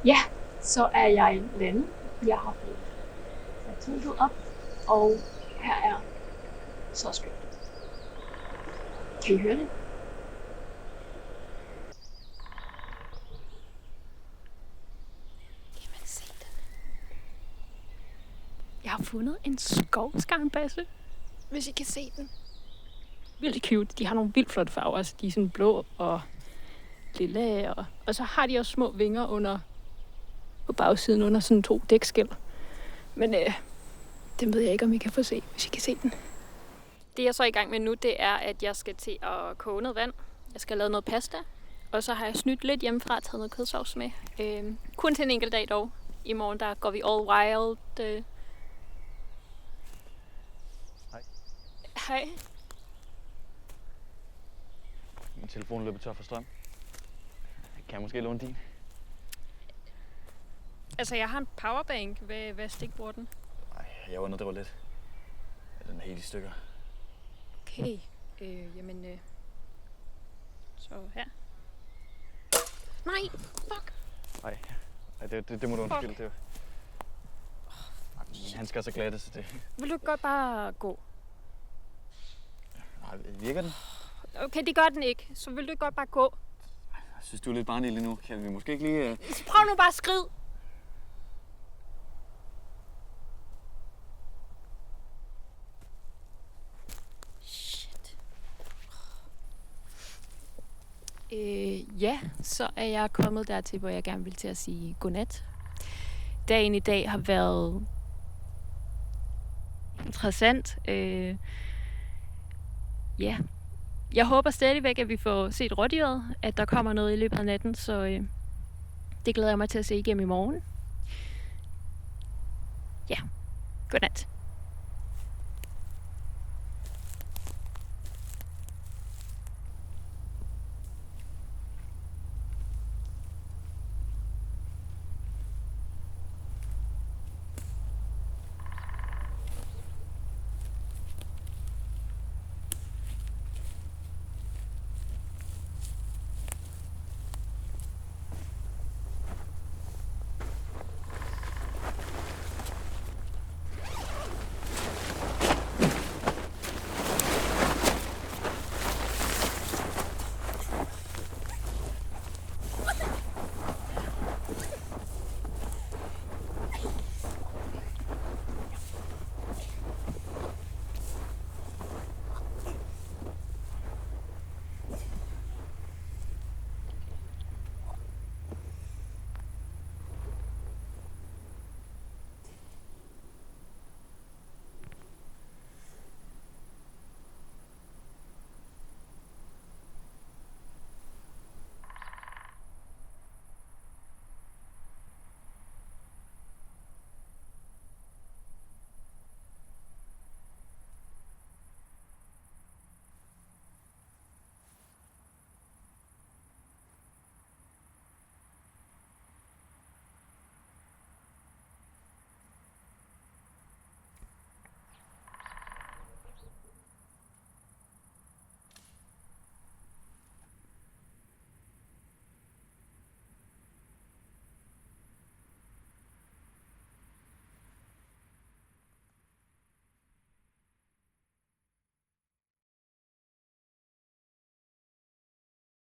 Ja, så er jeg landet. Jeg har fået sat teltet op, og her er så skønt. Kan I høre det? Kan man se den? Jeg har fundet en skovskarnbasse, hvis I kan se den. Vildt cute. De har nogle vildt flotte farver. Altså, de er sådan blå og lilla. Og så har de også små vinger under på bagsiden under sådan 2 dækskæl. Men den ved jeg ikke, om I kan få se, hvis I kan se den. Det jeg så er i gang med nu, det er, at jeg skal til at koge noget vand. Jeg skal lave noget pasta. Og så har jeg snydt lidt hjemmefra og taget noget kødsovs med. Kun til en enkelt dag dog. I morgen der går vi all wild. Hej. Hej. Min telefon løber tør for strøm. Kan jeg måske låne din? Altså, jeg har en powerbank. Hvad stikbruger den? Nej, jeg underdriver lidt. Den er helt i stykker. Okay. Jamen, så her. Nej, fuck. Nej, det må du undskylde til. Han skal så glatte, så det... Vil du godt bare gå? Nej, virker den? Okay, det gør den ikke. Så vil du godt bare gå? Jeg synes, du er lidt barnlig lige nu. Kan vi måske ikke lige... Så prøv nu bare at skride. Shit. Ja, så er jeg kommet dertil, hvor jeg gerne vil til at sige godnat. Dagen i dag har været interessant. Ja. Jeg håber stadigvæk, at vi får set rådyret, at der kommer noget i løbet af natten, så det glæder jeg mig til at se igennem i morgen. Ja, godnat.